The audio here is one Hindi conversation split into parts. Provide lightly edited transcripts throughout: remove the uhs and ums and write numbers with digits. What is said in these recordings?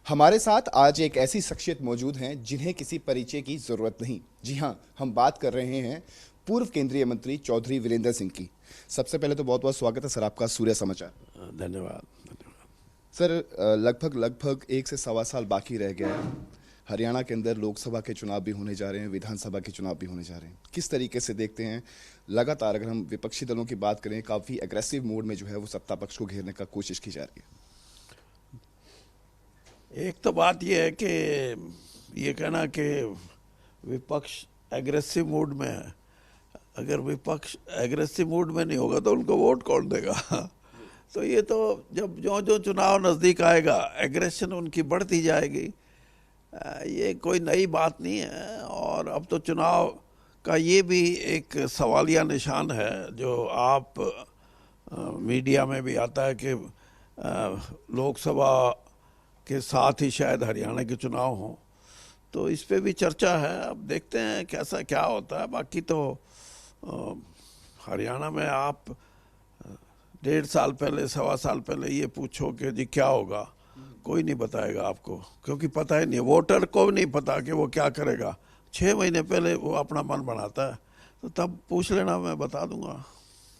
हमारे साथ आज एक ऐसी शख्सियत मौजूद हैं जिन्हें किसी परिचय की जरूरत नहीं। जी हाँ, हम बात कर रहे हैं पूर्व केंद्रीय मंत्री चौधरी वीरेंद्र सिंह की। सबसे पहले तो बहुत बहुत स्वागत है सर आपका सूर्य समाचार। धन्यवाद धन्यवाद। सर, लगभग लगभग 1 से 1.25 साल बाकी रह गया है। हरियाणा के अंदर लोकसभा के चुनाव भी होने जा रहे हैं, विधानसभा के चुनाव भी होने जा रहे हैं। किस तरीके से देखते हैं? लगातार अगर हम विपक्षी दलों की बात करें, काफ़ी एग्रेसिव मोड में जो है वो सत्ता पक्ष को घेरने का कोशिश की जा रही है। एक तो बात यह है कि ये कहना कि विपक्ष एग्रेसिव मूड में है, अगर विपक्ष एग्रेसिव मूड में नहीं होगा तो उनको वोट कौन देगा? तो ये तो जब जो जो चुनाव नज़दीक आएगा एग्रेशन उनकी बढ़ती जाएगी। ये कोई नई बात नहीं है। और अब तो चुनाव का ये भी एक सवालिया निशान है जो आप मीडिया में भी आता है कि लोकसभा के साथ ही शायद हरियाणा के चुनाव हों, तो इस पे भी चर्चा है। अब देखते हैं कैसा क्या होता है। बाकी तो हरियाणा में आप 1.5 साल पहले 1.25 साल पहले ये पूछो कि जी क्या होगा, कोई नहीं बताएगा आपको, क्योंकि पता ही नहीं, वोटर को नहीं पता कि वो क्या करेगा। 6 महीने पहले वो अपना मन बनाता है, तो तब पूछ लेना, मैं बता दूंगा।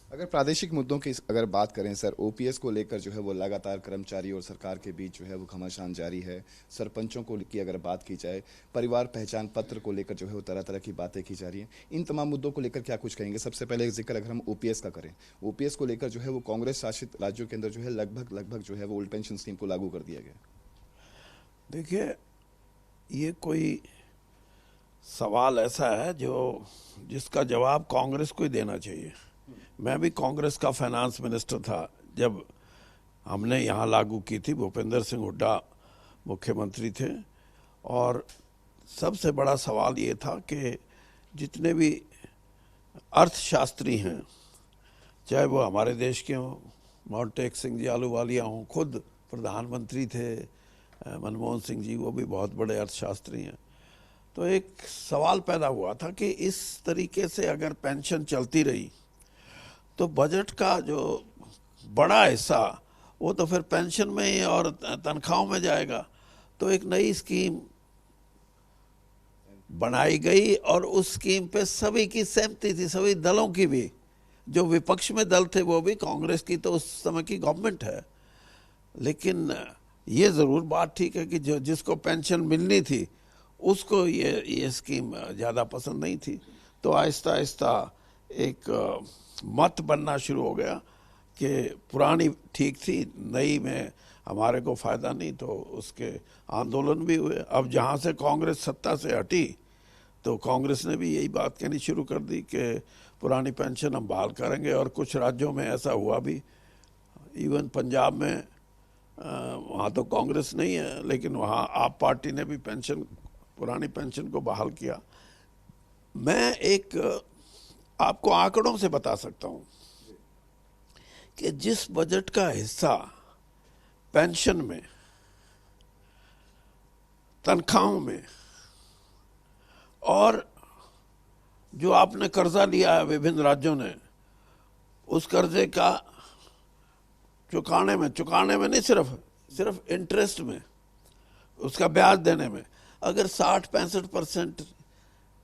अगर प्रादेशिक मुद्दों की अगर बात करें सर, ओपीएस को लेकर जो है वो लगातार कर्मचारी और सरकार के बीच जो है वो घमासान जारी है। सरपंचों को की अगर बात की जाए, परिवार पहचान पत्र को लेकर जो है वो तरह तरह की बातें की जा रही हैं। इन तमाम मुद्दों को लेकर क्या कुछ कहेंगे? सबसे पहले एक जिक्र अगर हम ओपीएस का करें, ओपीएस को लेकर जो है वो कांग्रेस शासित राज्यों के अंदर जो है लगभग लगभग जो है वो ओल्ड पेंशन स्कीम को लागू कर दिया गया। देखिए, ये कोई सवाल ऐसा है जिसका जवाब कांग्रेस को ही देना चाहिए। मैं भी कांग्रेस का फाइनेंस मिनिस्टर था जब हमने यहाँ लागू की थी। भूपेंद्र सिंह हुड्डा मुख्यमंत्री थे, और सबसे बड़ा सवाल ये था कि जितने भी अर्थशास्त्री हैं, चाहे वो हमारे देश के हों, मोंटेक सिंह जी आलूवालिया हों, खुद प्रधानमंत्री थे मनमोहन सिंह जी, वो भी बहुत बड़े अर्थशास्त्री हैं। तो एक सवाल पैदा हुआ था कि इस तरीके से अगर पेंशन चलती रही तो बजट का जो बड़ा हिस्सा वो तो फिर पेंशन में और तनख्वाहों में जाएगा। तो एक नई स्कीम बनाई गई और उस स्कीम पे सभी की सहमति थी, सभी दलों की भी। जो विपक्ष में दल थे वो भी, कांग्रेस की तो उस समय की गवर्नमेंट है। लेकिन ये ज़रूर बात ठीक है कि जो जिसको पेंशन मिलनी थी उसको ये स्कीम ज़्यादा पसंद नहीं थी। तो आहिस्ता आहिस्ता एक मत बनना शुरू हो गया कि पुरानी ठीक थी, नई में हमारे को फ़ायदा नहीं, तो उसके आंदोलन भी हुए। अब जहाँ से कांग्रेस सत्ता से हटी तो कांग्रेस ने भी यही बात कहनी शुरू कर दी कि पुरानी पेंशन हम बहाल करेंगे। और कुछ राज्यों में ऐसा हुआ भी, इवन पंजाब में वहाँ तो कांग्रेस नहीं है, लेकिन वहाँ आप पार्टी ने भी पुरानी पेंशन को बहाल किया। मैं एक आपको आंकड़ों से बता सकता हूँ कि जिस बजट का हिस्सा पेंशन में, तनख्वाहों में, और जो आपने कर्जा लिया है विभिन्न राज्यों ने, उस कर्जे का चुकाने में नहीं, सिर्फ इंटरेस्ट में, उसका ब्याज देने में, अगर 60-65%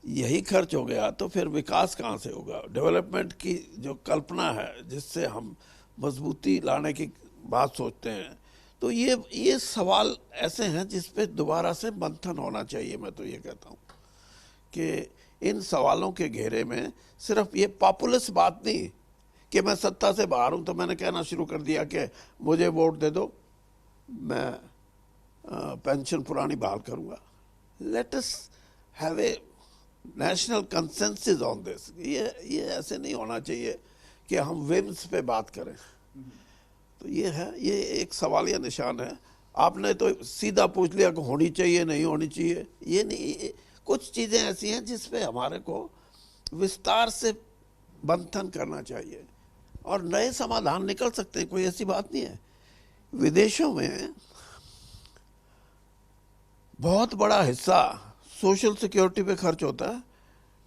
यही खर्च हो गया तो फिर विकास कहाँ से होगा? डेवलपमेंट की जो कल्पना है, जिससे हम मजबूती लाने की बात सोचते हैं, तो ये सवाल ऐसे हैं जिस पे दोबारा से मंथन होना चाहिए। मैं तो ये कहता हूँ कि इन सवालों के घेरे में सिर्फ ये पॉपुलिस्ट बात नहीं कि मैं सत्ता से बाहर हूँ तो मैंने कहना शुरू कर दिया कि मुझे वोट दे दो, मैं पेंशन पुरानी बहाल करूँगा। Let us have a national consensus on this. ये ऐसे नहीं होना चाहिए कि हम विम्स पे बात करें। तो ये एक सवालिया निशान है। आपने तो सीधा पूछ लिया कि होनी चाहिए नहीं होनी चाहिए। ये नहीं, कुछ चीज़ें ऐसी हैं जिस पे हमारे को विस्तार से मंथन करना चाहिए और नए समाधान निकल सकते हैं। कोई ऐसी बात नहीं है। विदेशों में बहुत बड़ा हिस्सा सोशल सिक्योरिटी पे खर्च होता है।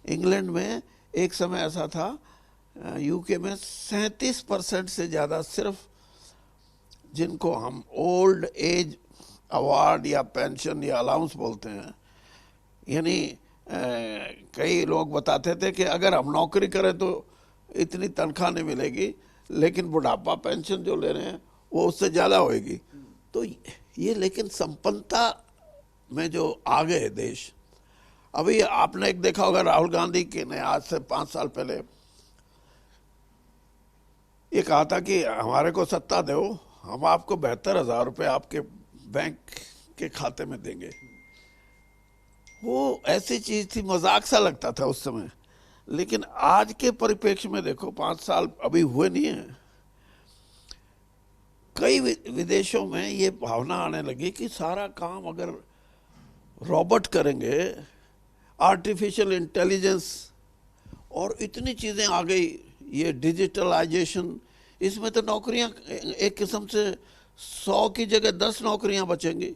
इंग्लैंड में एक समय ऐसा था, यूके में 37% से ज़्यादा सिर्फ जिनको हम ओल्ड एज अवार्ड या पेंशन या अलाउंस बोलते हैं, यानी कई लोग बताते थे कि अगर हम नौकरी करें तो इतनी तनख्वाह नहीं मिलेगी, लेकिन बुढ़ापा पेंशन जो ले रहे हैं वो उससे ज़्यादा होएगी। तो ये लेकिन संपन्नता में जो आ गए देश, अभी आपने एक देखा होगा राहुल गांधी के ने आज से 5 साल पहले ये कहा था कि हमारे को सत्ता दो, हम आपको 72,000 रुपये आपके बैंक के खाते में देंगे। वो ऐसी चीज थी, मजाक सा लगता था उस समय, लेकिन आज के परिप्रेक्ष्य में देखो 5 साल अभी हुए नहीं है, कई विदेशों में ये भावना आने लगी कि सारा काम अगर रोबोट करेंगे, आर्टिफिशियल इंटेलिजेंस और इतनी चीजें आ गई, ये डिजिटलाइजेशन, इसमें तो नौकरियां एक किस्म से 100 की जगह 10 नौकरियां बचेंगी।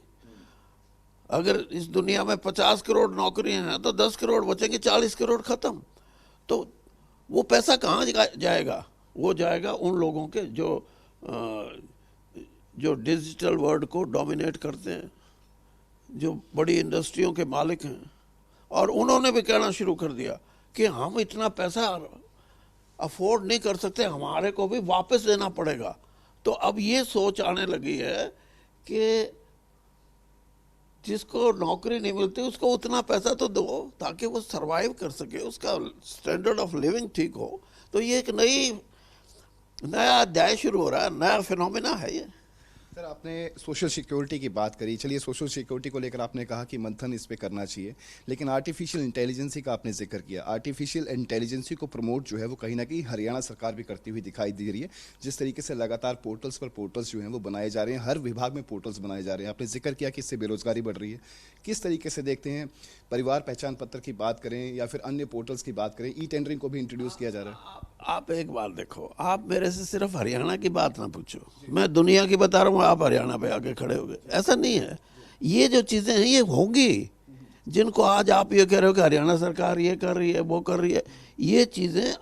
अगर इस दुनिया में 50 करोड़ नौकरियां हैं तो 10 करोड़ बचेंगे, 40 करोड़ खत्म। तो वो पैसा कहाँ जाएगा? वो जाएगा उन लोगों के जो डिजिटल वर्ल्ड को डोमिनेट करते हैं, जो बड़ी इंडस्ट्रियों के मालिक हैं। और उन्होंने भी कहना शुरू कर दिया कि हम इतना पैसा अफोर्ड नहीं कर सकते, हमारे को भी वापस देना पड़ेगा। तो अब ये सोच आने लगी है कि जिसको नौकरी नहीं मिलती उसको उतना पैसा तो दो ताकि वो सरवाइव कर सके, उसका स्टैंडर्ड ऑफ लिविंग ठीक हो। तो ये एक नया अध्याय शुरू हो रहा है, नया फिनोमिना है ये। सर, आपने सोशल सिक्योरिटी की बात करी, चलिए सोशल सिक्योरिटी को लेकर आपने कहा कि मंथन इस पे करना चाहिए, लेकिन आर्टिफिशियल इंटेलिजेंसी का आपने जिक्र किया। आर्टिफिशियल इंटेलिजेंसी को प्रमोट जो है वो कहीं ना कहीं हरियाणा सरकार भी करती हुई दिखाई दे रही है। जिस तरीके से लगातार पोर्टल्स पर पोर्टल्स जो हैं वो बनाए जा रहे हैं, हर विभाग में पोर्टल्स बनाए जा रहे हैं। आपने जिक्र किया कि इससे बेरोजगारी बढ़ रही है। किस तरीके से देखते हैं? परिवार पहचान पत्र की बात करें या फिर अन्य पोर्टल्स की बात करें, ई टेंडरिंग को भी इंट्रोड्यूस किया जा रहा है। आप एक बात देखो, आप मेरे से सिर्फ हरियाणा की बात ना पूछो, मैं दुनिया की बता रहा हूँ, आप हरियाणा पे आके खड़े हो गए। ऐसा नहीं है, ये जो चीजें हैं ये होंगी। जिनको आज आप ये कह रहे हो कि हरियाणा सरकार ये कर रही है, वो कर रही है, ये चीजें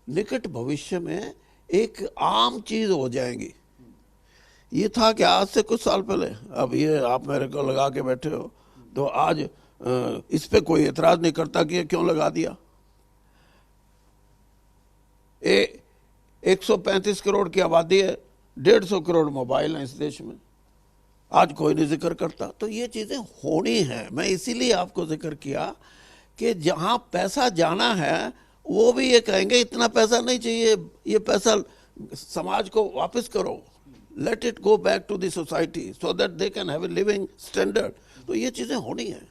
निकट भविष्य में एक आम चीज हो जाएंगी। ये था कि आज से कुछ साल पहले, अब ये आप मेरे को लगा के बैठे हो तो आज इस पे कोई एतराज नहीं करता कि ये क्यों लगा दिया। 135 करोड़ की आबादी है, 150 करोड़ मोबाइल हैं इस देश में, आज कोई नहीं जिक्र करता। तो ये चीजें होनी हैं। मैं इसीलिए आपको जिक्र किया कि जहां पैसा जाना है वो भी ये कहेंगे इतना पैसा नहीं चाहिए, ये पैसा समाज को वापस करो, let it go back to the society so that they can have a living standard. तो ये चीजें होनी है।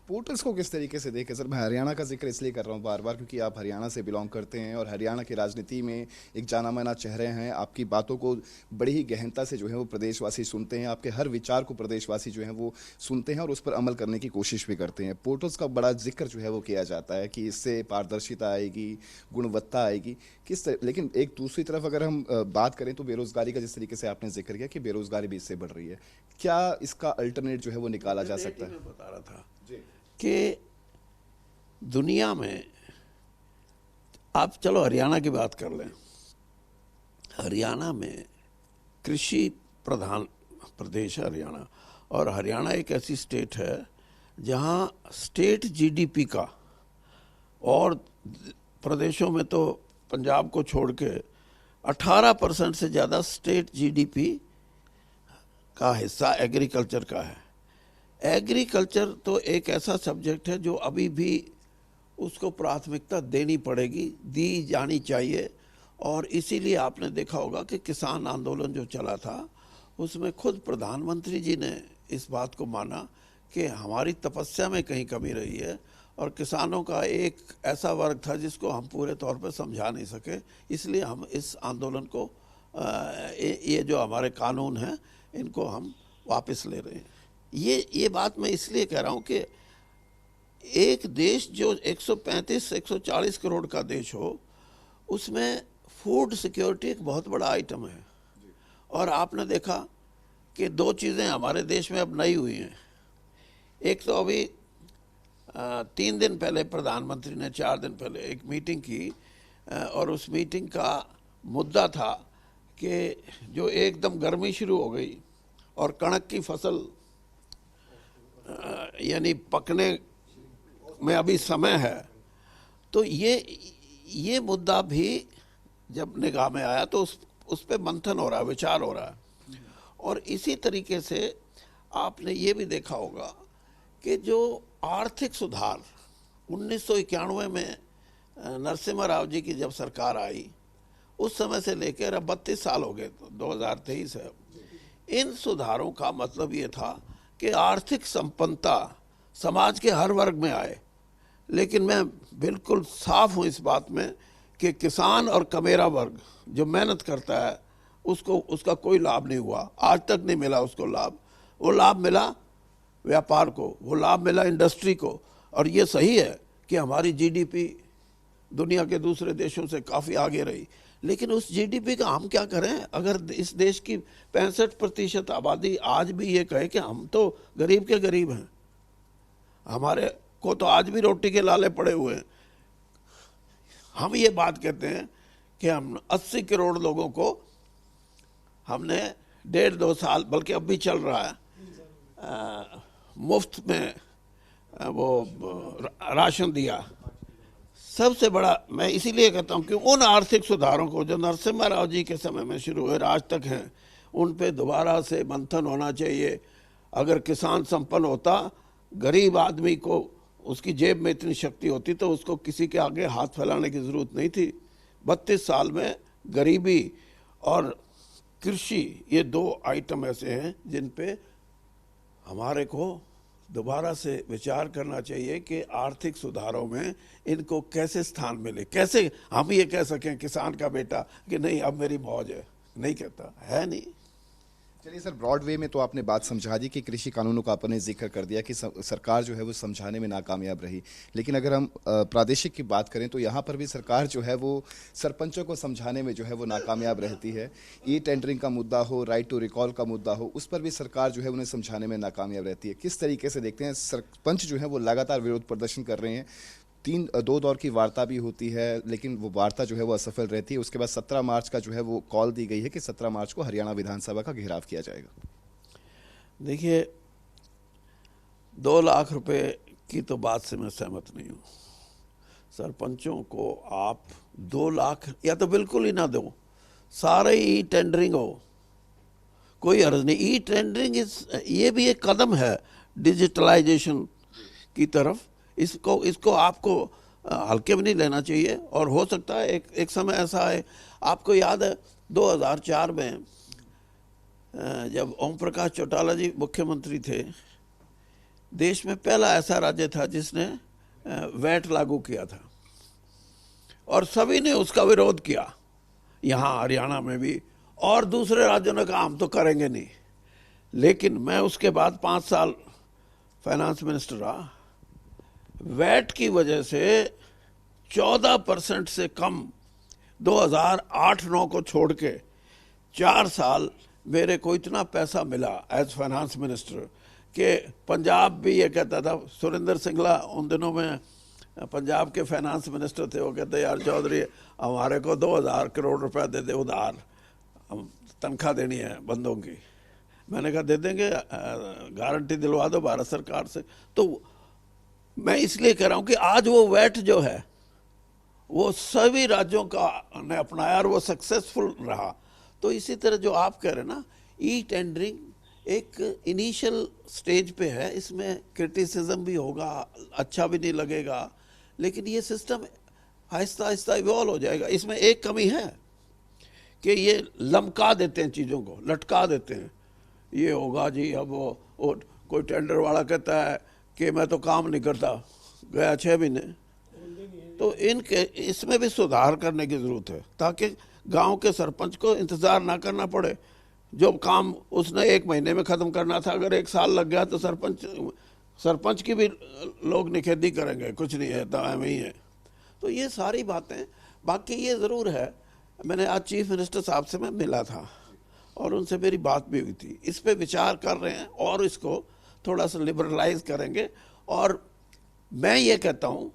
पोर्टल्स को किस तरीके से देखें? सर, मैं हरियाणा का जिक्र इसलिए कर रहा हूँ बार बार क्योंकि आप हरियाणा से बिलोंग करते हैं और हरियाणा की राजनीति में एक जाना माना चेहरे हैं। आपकी बातों को बड़ी ही गहनता से जो है वो प्रदेशवासी सुनते हैं, आपके हर विचार को प्रदेशवासी जो है वो सुनते हैं और उस पर अमल करने की कोशिश भी करते हैं। पोर्टल्स का बड़ा जिक्र जो है वो किया जाता है कि इससे पारदर्शिता आएगी, गुणवत्ता आएगी। लेकिन एक दूसरी तरफ अगर हम बात करें तो बेरोजगारी का जिस तरीके से आपने जिक्र किया कि बेरोजगारी भी इससे बढ़ रही है, क्या इसका अल्टरनेट जो है वो निकाला जा सकता है? मैं बता रहा था कि दुनिया में, आप चलो हरियाणा की बात कर लें, हरियाणा में कृषि प्रधान प्रदेश है हरियाणा, और हरियाणा एक ऐसी स्टेट है जहां स्टेट जीडीपी का, और प्रदेशों में तो पंजाब को छोड़ के 18% से ज़्यादा स्टेट जीडीपी का हिस्सा एग्रीकल्चर का है। एग्रीकल्चर तो एक ऐसा सब्जेक्ट है जो अभी भी उसको प्राथमिकता देनी पड़ेगी, दी जानी चाहिए। और इसीलिए आपने देखा होगा कि किसान आंदोलन जो चला था उसमें खुद प्रधानमंत्री जी ने इस बात को माना कि हमारी तपस्या में कहीं कमी रही है, और किसानों का एक ऐसा वर्ग था जिसको हम पूरे तौर पर समझा नहीं सके, इसलिए हम इस आंदोलन को ये जो हमारे कानून हैं इनको हम वापस ले रहे हैं। ये बात मैं इसलिए कह रहा हूँ कि एक देश जो 135-140 करोड़ का देश हो, उसमें फूड सिक्योरिटी एक बहुत बड़ा आइटम है। और आपने देखा कि 2 चीज़ें हमारे देश में अब नई हुई हैं। एक तो अभी 3 दिन पहले प्रधानमंत्री ने 4 दिन पहले एक मीटिंग की, और उस मीटिंग का मुद्दा था कि जो एकदम गर्मी शुरू हो गई और कणक की फसल यानी पकने में अभी समय है। तो ये मुद्दा भी जब निगाह में आया तो उस पे मंथन हो रहा है, विचार हो रहा है। और इसी तरीके से आपने ये भी देखा होगा कि जो आर्थिक सुधार 1991 में नरसिम्हा राव जी की जब सरकार आई, उस समय से लेकर अब 32 साल हो गए, तो 2023 है। इन सुधारों का मतलब ये था कि आर्थिक संपन्नता समाज के हर वर्ग में आए। लेकिन मैं बिल्कुल साफ हूं इस बात में कि किसान और कमेरा वर्ग जो मेहनत करता है उसका कोई लाभ नहीं हुआ, आज तक नहीं मिला उसको लाभ। वो लाभ मिला व्यापार को, वो लाभ मिला इंडस्ट्री को। और ये सही है कि हमारी जीडीपी दुनिया के दूसरे देशों से काफ़ी आगे रही, लेकिन उस जीडीपी का हम क्या करें अगर इस देश की 65% आबादी आज भी ये कहे कि हम तो गरीब के गरीब हैं, हमारे को तो आज भी रोटी के लाले पड़े हुए हैं। हम ये बात कहते हैं कि हम 80 करोड़ लोगों को हमने 1.5-2 साल, बल्कि अब भी चल रहा है, मुफ्त में वो राशन दिया। सबसे बड़ा मैं इसीलिए कहता हूं कि उन आर्थिक सुधारों को जो नरसिम्हा राव जी के समय में शुरू हुए आज तक हैं, उन पे दोबारा से मंथन होना चाहिए। अगर किसान संपन्न होता, गरीब आदमी को उसकी जेब में इतनी शक्ति होती तो उसको किसी के आगे हाथ फैलाने की जरूरत नहीं थी। 32 साल में गरीबी और कृषि, ये 2 आइटम ऐसे हैं जिन पे हमारे को दोबारा से विचार करना चाहिए कि आर्थिक सुधारों में इनको कैसे स्थान मिले। कैसे हम ये कह सकें किसान का बेटा कि नहीं अब मेरी मौज है, नहीं कहता है। नहीं, चलिए सर, ब्रॉड वे में तो आपने बात समझा दी कि कृषि कानूनों का आपने जिक्र कर दिया कि सरकार जो है वो समझाने में नाकामयाब रही। लेकिन अगर हम प्रादेशिक की बात करें तो यहाँ पर भी सरकार जो है वो सरपंचों को समझाने में जो है वो नाकामयाब रहती है। ई टेंडरिंग का मुद्दा हो, राइट टू रिकॉल का मुद्दा हो, उस पर भी सरकार जो है उन्हें समझाने में नाकामयाब रहती है। किस तरीके से देखते हैं? सरपंच जो है वो लगातार विरोध प्रदर्शन कर रहे हैं, 2 दौर की वार्ता भी होती है, लेकिन वो वार्ता जो है वो असफल रहती है। उसके बाद 17 मार्च का जो है वो कॉल दी गई है कि 17 मार्च को हरियाणा विधानसभा का घेराव किया जाएगा। देखिए, 2 लाख रुपए की तो बात से मैं सहमत नहीं हूँ। सरपंचों को आप 2 लाख या तो बिल्कुल ही ना दो, सारे ई टेंडरिंग हो, कोई अर्ज नहीं। ई टेंडरिंग ये भी एक कदम है डिजिटलाइजेशन की तरफ। इसको आपको हल्के में नहीं लेना चाहिए। और हो सकता है एक समय ऐसा है, आपको याद है 2004 में जब ओम प्रकाश चौटाला जी मुख्यमंत्री थे, देश में पहला ऐसा राज्य था जिसने वैट लागू किया था और सभी ने उसका विरोध किया, यहाँ हरियाणा में भी, और दूसरे राज्यों ने कहा हम तो करेंगे नहीं। लेकिन मैं उसके बाद 5 साल फाइनेंस मिनिस्टर रहा। वैट की वजह से 14% से कम 2008-9 को छोड़ के 4 साल मेरे को इतना पैसा मिला एज फाइनेंस मिनिस्टर कि पंजाब भी ये कहता था। सुरेंद्र सिंगला उन दिनों में पंजाब के फाइनेंस मिनिस्टर थे, वो कहते यार चौधरी हमारे को 2000 करोड़ रुपया दे दे उधार, हम तनख्वाह देनी है बंदों की। मैंने कहा दे देंगे, गारंटी दिलवा दो भारत सरकार से। तो मैं इसलिए कह रहा हूं कि आज वो वैट जो है वो सभी राज्यों का ने अपनाया और वो सक्सेसफुल रहा। तो इसी तरह जो आप कह रहे हैं ना, ई टेंडरिंग एक इनिशियल स्टेज पे है, इसमें क्रिटिसिज्म भी होगा, अच्छा भी नहीं लगेगा, लेकिन ये सिस्टम आहिस्ता आहिस्ता इवॉल्व हो जाएगा। इसमें एक कमी है कि ये लमका देते हैं चीज़ों को, लटका देते हैं। ये होगा जी, अब वो कोई टेंडर वाला कहता है कि मैं तो काम नहीं करता, गया 6 महीने। तो इनके इसमें भी सुधार करने की ज़रूरत है ताकि गांव के सरपंच को इंतज़ार ना करना पड़े। जो काम उसने 1 महीने में ख़त्म करना था, अगर 1 साल लग गया तो सरपंच की भी लोग निखेधी करेंगे, कुछ नहीं है, तो ही है। तो ये सारी बातें, बाकी ये ज़रूर है, मैंने आज चीफ मिनिस्टर साहब से मैं मिला था और उनसे मेरी बात भी हुई थी, इस पे विचार कर रहे हैं और इसको थोड़ा सा लिबरलाइज करेंगे। और मैं ये कहता हूँ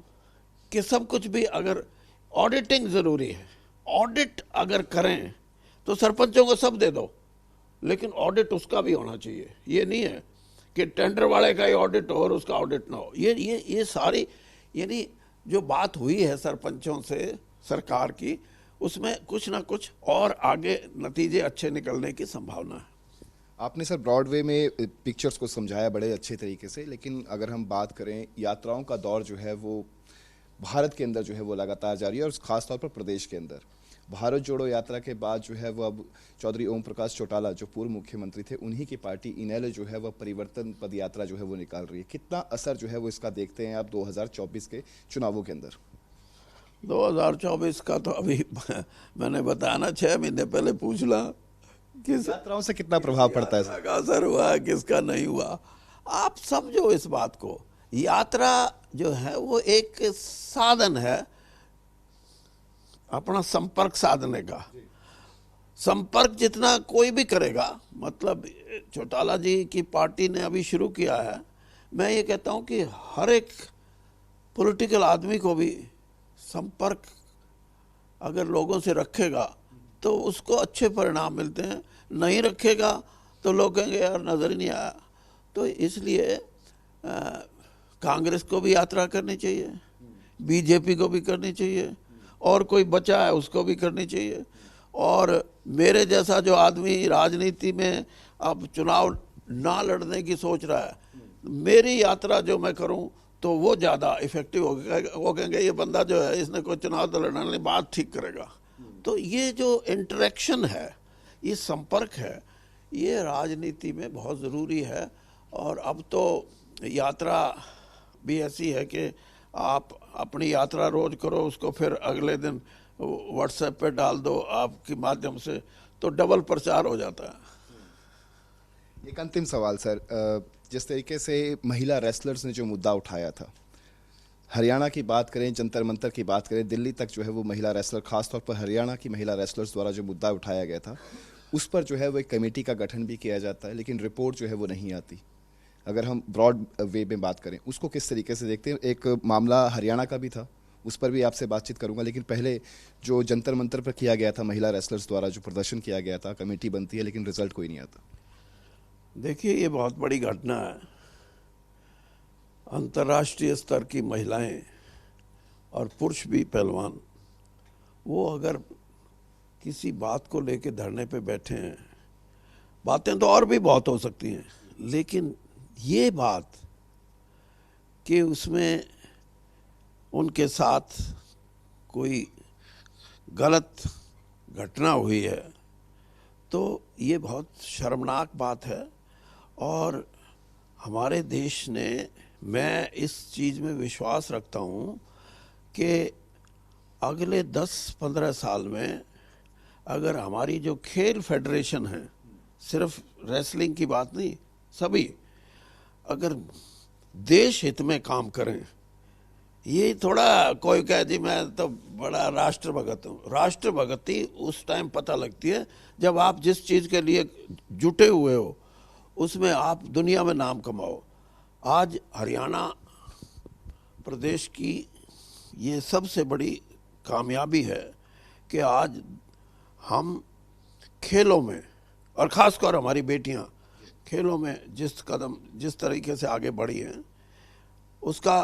कि सब कुछ भी, अगर ऑडिटिंग ज़रूरी है, ऑडिट अगर करें तो सरपंचों को सब दे दो, लेकिन ऑडिट उसका भी होना चाहिए। ये नहीं है कि टेंडर वाले का ही ऑडिट हो और उसका ऑडिट ना हो। ये सारी यानी जो बात हुई है सरपंचों से सरकार की, उसमें कुछ ना कुछ और आगे नतीजे अच्छे निकलने की संभावना है। आपने सर ब्रॉडवे में पिक्चर्स को समझाया बड़े अच्छे तरीके से, लेकिन अगर हम बात करें यात्राओं का दौर जो है वो भारत के अंदर जो है वो लगातार जारी है, और खासतौर पर प्रदेश के अंदर भारत जोड़ो यात्रा के बाद जो है वो अब चौधरी ओम प्रकाश चौटाला जो पूर्व मुख्यमंत्री थे, उन्हीं की पार्टी इनेलो जो है वह परिवर्तन पद यात्रा जो है वो निकाल रही है। कितना असर जो है वो इसका देखते हैं आप 2024 के चुनावों के अंदर? 2024 का तो अभी मैंने बताया ना, 6 महीने पहले पूछ ला किस यात्राओं से कितना प्रभाव पड़ता है सर? का असर हुआ है, किसका नहीं हुआ। आप समझो इस बात को, यात्रा जो है वो एक साधन है अपना संपर्क साधने का। संपर्क जितना कोई भी करेगा, मतलब चौटाला जी की पार्टी ने अभी शुरू किया है, मैं ये कहता हूं कि हर एक पॉलिटिकल आदमी को भी संपर्क अगर लोगों से रखेगा तो उसको अच्छे परिणाम मिलते हैं, नहीं रखेगा तो लोग कहेंगे यार नजर ही नहीं आया। तो इसलिए कांग्रेस को भी यात्रा करनी चाहिए, बीजेपी को भी करनी चाहिए, और कोई बचा है उसको भी करनी चाहिए। और मेरे जैसा जो आदमी राजनीति में अब चुनाव ना लड़ने की सोच रहा है, मेरी यात्रा जो मैं करूं तो वो ज़्यादा इफेक्टिव होगा। वो कहेंगे ये बंदा जो है इसने कोई चुनाव तो लड़ना नहीं, बात ठीक करेगा। तो ये जो इंटरेक्शन है, ये संपर्क है, ये राजनीति में बहुत ज़रूरी है। और अब तो यात्रा भी ऐसी है कि आप अपनी यात्रा रोज करो, उसको फिर अगले दिन व्हाट्सएप पे डाल दो आपके माध्यम से, तो डबल प्रचार हो जाता है। एक अंतिम सवाल सर, जिस तरीके से महिला रेसलर्स ने जो मुद्दा उठाया था, हरियाणा की बात करें, जंतर मंतर की बात करें, दिल्ली तक जो है वो महिला रेसलर, खासतौर पर हरियाणा की महिला रेसलर्स द्वारा जो मुद्दा उठाया गया था, उस पर जो है वो एक कमेटी का गठन भी किया जाता है, लेकिन रिपोर्ट जो है वो नहीं आती। अगर हम ब्रॉड वे में बात करें, उसको किस तरीके से देखते हैं? एक मामला हरियाणा का भी था, उस पर भी आपसे बातचीत करूंगा, लेकिन पहले जो जंतर मंतर पर किया गया था महिला रेसलर्स द्वारा जो प्रदर्शन किया गया था, कमेटी बनती है लेकिन रिजल्ट कोई नहीं आता। देखिए, ये बहुत बड़ी घटना है। अंतर्राष्ट्रीय स्तर की महिलाएं और पुरुष भी पहलवान, वो अगर किसी बात को लेके धरने पे बैठे हैं, बातें तो और भी बहुत हो सकती हैं, लेकिन ये बात कि उसमें उनके साथ कोई गलत घटना हुई है, तो ये बहुत शर्मनाक बात है। और हमारे देश ने, मैं इस चीज़ में विश्वास रखता हूँ कि अगले 10-15 साल में अगर हमारी जो खेल फेडरेशन है, सिर्फ रेसलिंग की बात नहीं, सभी अगर देश हित में काम करें, ये थोड़ा कोई कहे जी मैं तो बड़ा राष्ट्रभगत हूँ। राष्ट्रभगती उस टाइम पता लगती है जब आप जिस चीज़ के लिए जुटे हुए हो उसमें आप दुनिया में नाम कमाओ। आज हरियाणा प्रदेश की ये सबसे बड़ी कामयाबी है कि आज हम खेलों में, और ख़ासकर हमारी बेटियां खेलों में जिस तरीके से आगे बढ़ी हैं, उसका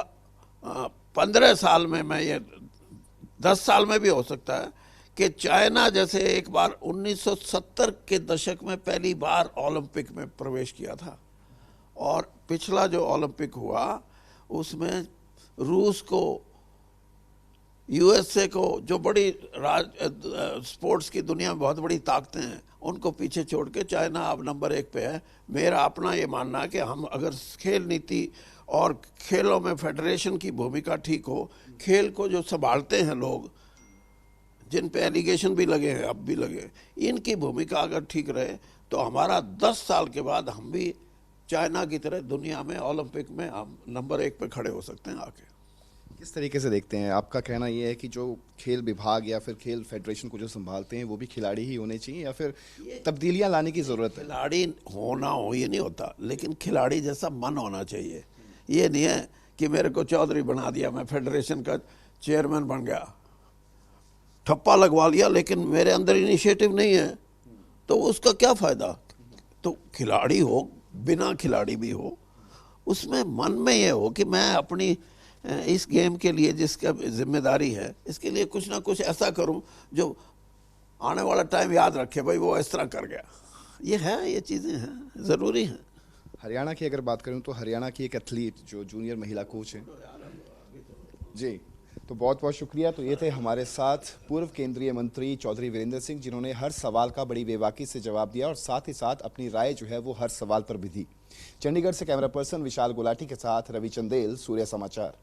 15 साल में, मैं ये 10 साल में भी हो सकता है कि चाइना जैसे एक बार 1970 के दशक में पहली बार ओलंपिक में प्रवेश किया था, और पिछला जो ओलंपिक हुआ उसमें रूस को, यूएसए को, जो बड़ी स्पोर्ट्स की दुनिया में बहुत बड़ी ताकतें हैं, उनको पीछे छोड़ के चाइना अब नंबर 1 पे है। मेरा अपना ये मानना है कि हम अगर खेल नीति और खेलों में फेडरेशन की भूमिका ठीक हो, खेल को जो संभालते हैं लोग, जिन पे एलिगेशन भी लगे हैं, अब भी लगे, इनकी भूमिका अगर ठीक रहे तो हमारा 10 साल के बाद हम भी चाइना की तरह दुनिया में ओलंपिक में हम नंबर 1 पे खड़े हो सकते हैं आके। किस तरीके से देखते हैं? आपका कहना ये है कि जो खेल विभाग या फिर खेल फेडरेशन को जो संभालते हैं वो भी खिलाड़ी ही होने चाहिए, या फिर तब्दीलियां लाने की जरूरत है? खिलाड़ी होना हो ये नहीं होता, लेकिन खिलाड़ी जैसा मन होना चाहिए। ये नहीं है कि मेरे को चौधरी बना दिया, मैं फेडरेशन का चेयरमैन बन गया, ठप्पा लगवा लिया, लेकिन मेरे अंदर इनिशिएटिव नहीं है, तो उसका क्या फायदा? तो खिलाड़ी हो बिना खिलाड़ी भी हो, उसमें मन में ये हो कि मैं अपनी इस गेम के लिए जिसका जिम्मेदारी है, इसके लिए कुछ ना कुछ ऐसा करूं जो आने वाला टाइम याद रखे, भाई वो इस तरह कर गया। ये है, ये चीज़ें हैं, ज़रूरी हैं। हरियाणा की अगर बात करूं तो हरियाणा की एक एथलीट जो जूनियर महिला कोच हैं जी, तो बहुत बहुत शुक्रिया। तो ये थे हमारे साथ पूर्व केंद्रीय मंत्री चौधरी वीरेंद्र सिंह, जिन्होंने हर सवाल का बड़ी बेबाकी से जवाब दिया और साथ ही साथ अपनी राय जो है वो हर सवाल पर भी दी। चंडीगढ़ से कैमरा पर्सन विशाल गुलाटी के साथ रवि चंदेल, सूर्य समाचार।